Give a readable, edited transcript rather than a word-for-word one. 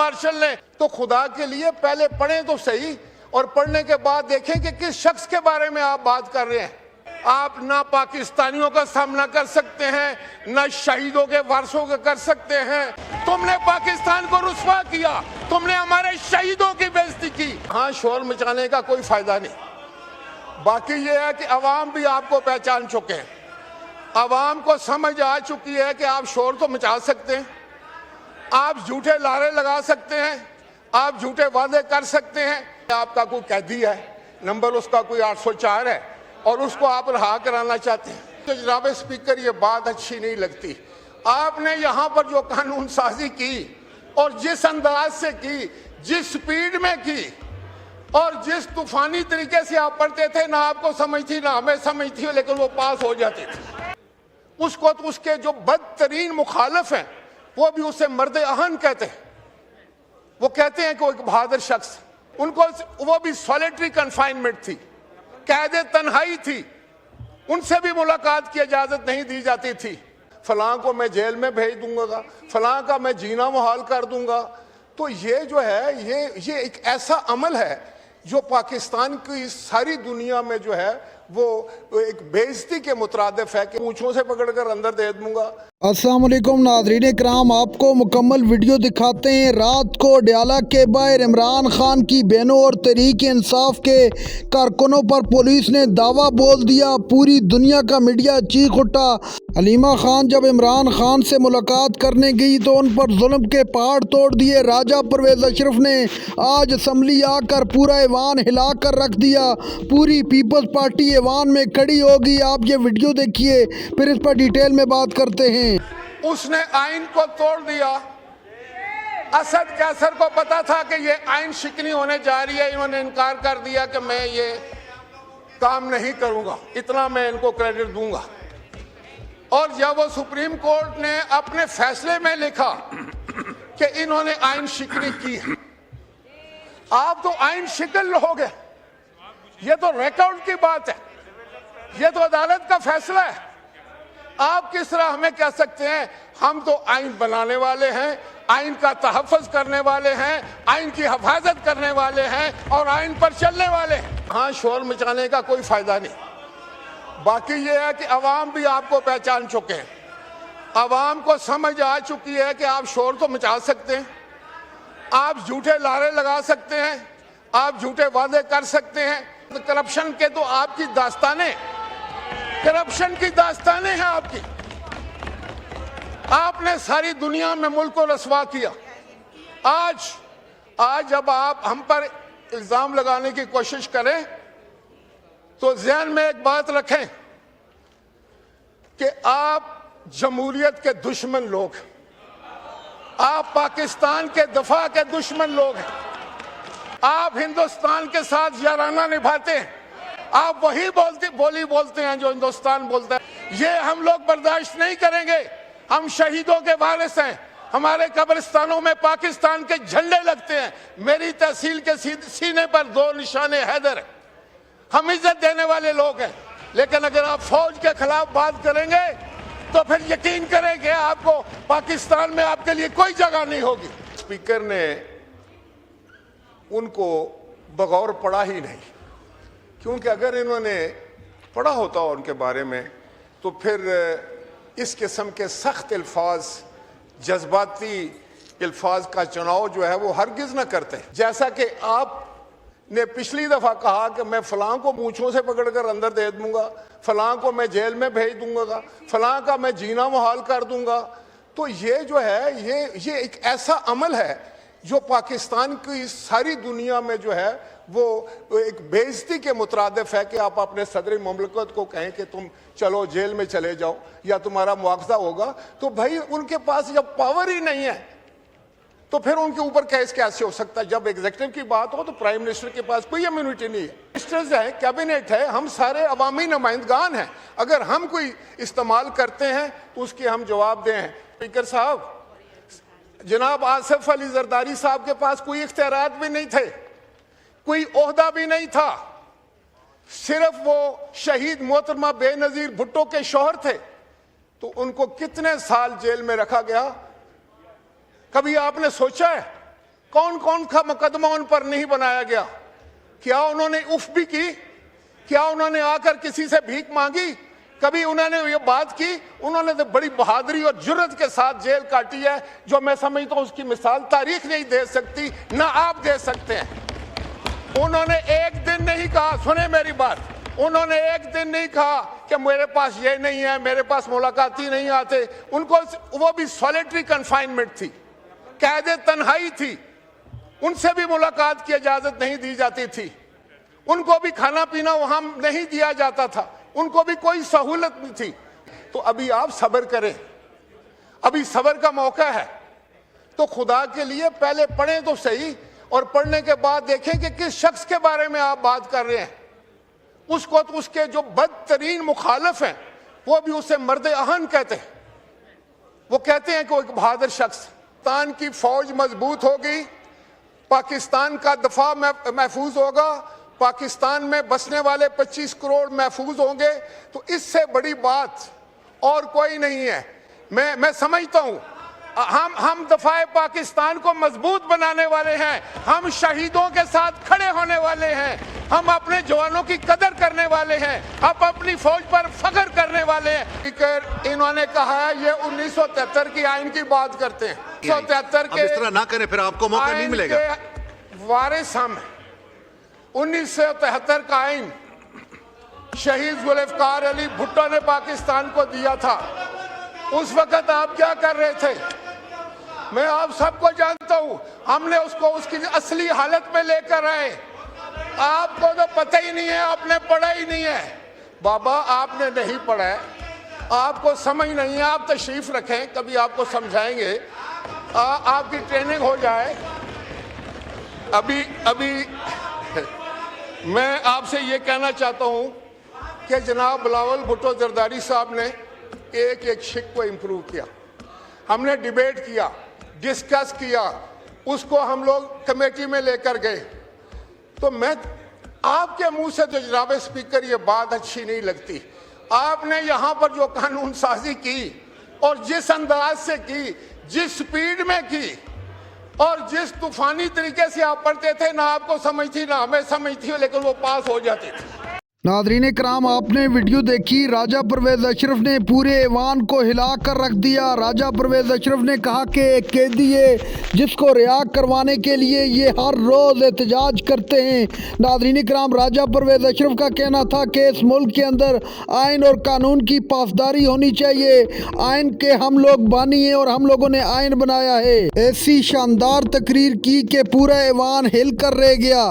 Martial ने। तो खुदा के लिए पहले पढ़ें तो सही, और पढ़ने के बाद देखें कि किस शख्स के बारे में आप बात कर रहे हैं। आप ना पाकिस्तानियों का सामना कर सकते हैं, ना शहीदों के वारसों का कर सकते हैं। तुमने पाकिस्तान को रुस्वा किया, तुमने हमारे शहीदों की बेइज्जती की। हाँ, शोर मचाने का कोई फायदा नहीं। बाकी ये है कि अवाम भी आपको पहचान चुके हैं। अवाम को समझ आ चुकी है कि आप शोर तो मचा सकते हैं, आप झूठे नारे लगा सकते हैं, आप झूठे वादे कर सकते हैं। आपका कोई कैदी है, नंबर उसका कोई 804 है, और उसको आप रहा कराना चाहते हैं। तो जनाब स्पीकर, ये बात अच्छी नहीं लगती। आपने यहाँ पर जो कानून साजी की और जिस अंदाज से की, जिस स्पीड में की, और जिस तूफानी तरीके से आप पढ़ते थे, ना आपको समझ थी ना हमें समझ थी, लेकिन वो पास हो जाती थी। उसको तो उसके जो बदतरीन मुखालिफ हैं वो भी उसे मर्द अहन कहते हैं। वो कहते हैं कि वो एक बहादुर शख्स, उनको वो भी सॉलिटरी कन्फाइनमेंट थी, कैद तन्हाई थी, उनसे भी मुलाकात की इजाजत नहीं दी जाती थी। फलां को मैं जेल में भेज दूंगा, फलां का मैं जीना मुहाल कर दूंगा। तो ये जो है ये एक ऐसा अमल है जो पाकिस्तान की सारी दुनिया में जो है वो एक बेइज्जती के मुतरादिफ है कि पूंछों से पकड़कर अंदर दे दूंगा। अस्सलाम वालेकुम नाज़रीन इकराम, आपको मुकम्मल वीडियो दिखाते हैं। रात को डयाला के बाहर इमरान खान की बहनों और तहरीक इंसाफ के कारकुनों पर पुलिस ने दावा बोल दिया। पूरी दुनिया का मीडिया चीख उठा। हलीमा खान जब इमरान खान से मुलाकात करने गई तो उन पर जुल्म के पहाड़ तोड़ दिए। राजा परवेज अशरफ ने आज असम्बली आकर पूरा ऐवान हिला कर रख दिया। पूरी पीपल्स पार्टी ऐवान में खड़ी होगी। आप ये वीडियो देखिए, फिर इस पर डिटेल में बात करते हैं। उसने आइन को तोड़ दिया। असद कैसर को पता था कि ये आइन शिकनी होने जा रही है, इन्होंने इनकार कर दिया कि मैं ये काम नहीं करूंगा, इतना मैं इनको क्रेडिट दूंगा। और जब वो सुप्रीम कोर्ट ने अपने फैसले में लिखा कि इन्होंने आइन शिकनी की है, आप तो आइन शिकन हो गए। ये तो रिकॉर्ड की बात है, ये तो अदालत का फैसला है। आप किस तरह हमें कह सकते हैं हम तो आइन बनाने वाले हैं, आइन का तहफ़्फ़ुज़ करने वाले हैं, आइन की हिफाजत करने वाले हैं और आइन पर चलने वाले हैं। हाँ, शोर मचाने का कोई फायदा नहीं। बाकी ये है कि अवाम भी आपको पहचान चुके हैं। अवाम को समझ आ चुकी है कि आप शोर तो मचा सकते हैं, आप झूठे नारे लगा सकते हैं, आप झूठे वादे कर सकते हैं। करप्शन के तो आपकी दास्तानें, करप्शन की दास्तानें हैं आपकी। आपने सारी दुनिया में मुल्क को रसवा किया। आज जब आप हम पर इल्जाम लगाने की कोशिश करें तो ज़हन में एक बात रखें कि आप जमहूरियत के दुश्मन लोग, आप पाकिस्तान के दफा के दुश्मन लोग हैं। आप हिंदुस्तान के साथ याराना निभाते हैं, आप वही बोली बोलते हैं जो हिंदुस्तान बोलता है। ये हम लोग बर्दाश्त नहीं करेंगे। हम शहीदों के वारिस हैं, हमारे कब्रिस्तानों में पाकिस्तान के झंडे लगते हैं। मेरी तहसील के सीने पर 2 निशाने हैदर है। हम इज्जत देने वाले लोग हैं, लेकिन अगर आप फौज के खिलाफ बात करेंगे तो फिर यकीन करें कि आपको पाकिस्तान में आपके लिए कोई जगह नहीं होगी। स्पीकर ने उनको बगौर पढ़ा ही नहीं, क्योंकि अगर इन्होंने पढ़ा होता उनके बारे में तो फिर इस किस्म के सख्त अल्फाज, जज्बाती अल्फाज का चुनाव जो है वो हरगिज़ न करते। जैसा कि आपने पिछली दफ़ा कहा कि मैं फ़लाँ को मूँछों से पकड़कर अंदर दे दूँगा, फ़लाँ को मैं जेल में भेज दूँगा, फ़लाँ का मैं जीना मुहाल कर दूँगा। तो ये जो है ये एक ऐसा अमल है जो पाकिस्तान की सारी दुनिया में जो है वो एक बेइज्जती के मुतरादिफ है कि आप अपने सदर मुमलकत को कहें कि तुम चलो जेल में चले जाओ या तुम्हारा मुआवजा होगा। तो भाई उनके पास जब पावर ही नहीं है तो फिर उनके ऊपर केस कैसे हो सकता है? जब एग्जीक्यूटिव की बात हो तो प्राइम मिनिस्टर के पास कोई इम्यूनिटी नहीं है। मिनिस्टर्स हैं, कैबिनेट है, हम सारे अवामी नुमाइंदगान हैं। अगर हम कोई इस्तेमाल करते हैं तो उसके हम जवाब दें। स्पीकर साहब, जनाब आसिफ अली जरदारी साहब के पास कोई इख्तियारात भी नहीं थे, कोई ओहदा भी नहीं था, सिर्फ वो शहीद मोहतरमा बेनजीर भुट्टो के शौहर थे। तो उनको कितने साल जेल में रखा गया? कभी आपने सोचा है कौन कौन का मुकदमा उन पर नहीं बनाया गया? क्या उन्होंने उफ भी की? क्या उन्होंने आकर किसी से भीख मांगी? कभी उन्होंने ये बात की? उन्होंने तो बड़ी बहादुरी और जुर्रत के साथ जेल काटी है, जो मैं समझता हूं उसकी मिसाल तारीख नहीं दे सकती, ना आप दे सकते हैं। उन्होंने एक दिन नहीं कहा, सुने मेरी बात, उन्होंने एक दिन नहीं कहा कि मेरे पास ये नहीं है, मेरे पास मुलाकाती नहीं आते। उनको वो भी सॉलिटरी कन्फाइनमेंट थी, कैद तन्हाई थी, उनसे भी मुलाकात की इजाजत नहीं दी जाती थी, उनको भी खाना पीना वहां नहीं दिया जाता था, उनको भी कोई सहूलत नहीं थी। तो अभी आप सब्र करें, अभी सब्र का मौका है। तो खुदा के लिए पहले पढ़ें तो सही, और पढ़ने के बाद देखें कि किस शख्स के बारे में आप बात कर रहे हैं। उसको तो उसके जो बदतरीन मुखालिफ हैं वो भी उसे मर्द अहन कहते हैं। वो कहते हैं कि वो एक बहादुर शख्स। पाकिस्तान की फौज मजबूत होगी, पाकिस्तान का दफा महफूज होगा, पाकिस्तान में बसने वाले 25 करोड़ महफूज होंगे, तो इससे बड़ी बात और कोई नहीं है। मैं समझता हूं हम दफाए पाकिस्तान को मजबूत बनाने वाले हैं, हम शहीदों के साथ खड़े होने वाले हैं, हम अपने जवानों की कदर करने वाले हैं, हम अपनी फौज पर फख्र करने वाले हैं। इन्होंने कहा है ये 1973 की आइन की बात करते हैं। 1973 के इस तरह ना करें, फिर आपको मौका नहीं मिलेगा। वारिस हम 1973 का आइन शहीद जुल्फ़िकार अली भुट्टो ने पाकिस्तान को दिया था। उस वक्त आप क्या कर रहे थे? मैं आप सबको जानता हूं। हमने उसको उसकी असली हालत में लेकर आए। आपको तो पता ही नहीं है, आपने पढ़ा ही नहीं है। बाबा आपने नहीं पढ़ा है, आपको समझ नहीं है। आप तशरीफ रखें, कभी आपको समझाएंगे, आपकी ट्रेनिंग हो जाए। अभी मैं आपसे ये कहना चाहता हूं कि जनाब बिलावल भुट्टो जरदारी साहब ने एक एक शिक को इम्प्रूव किया। हमने डिबेट किया, डिस्कस किया, उसको हम लोग कमेटी में लेकर गए। तो मैं आपके मुंह से तो जनाब स्पीकर ये बात अच्छी नहीं लगती। आपने यहाँ पर जो कानून साजी की और जिस अंदाज से की, जिस स्पीड में की और जिस तूफानी तरीके से आप पढ़ते थे, ना आपको समझ थी ना हमें समझ थी, लेकिन वो पास हो जाती थी। नादरीन कराम, आपने वीडियो देखी। राजा परवेज अशरफ ने पूरे ऐवान को हिला कर रख दिया। राजा परवेज अशरफ ने कहा कि एक कैदी है जिसको रिहा करवाने के लिए ये हर रोज़ एहतजाज करते हैं। नादरीन कराम, राजा परवेज अशरफ का कहना था कि इस मुल्क के अंदर आइन और कानून की पासदारी होनी चाहिए। आइन के हम लोग बानी हैं और हम लोगों ने आइन बनाया है। ऐसी शानदार तकरीर की कि पूरा ऐवान हिल कर रह गया।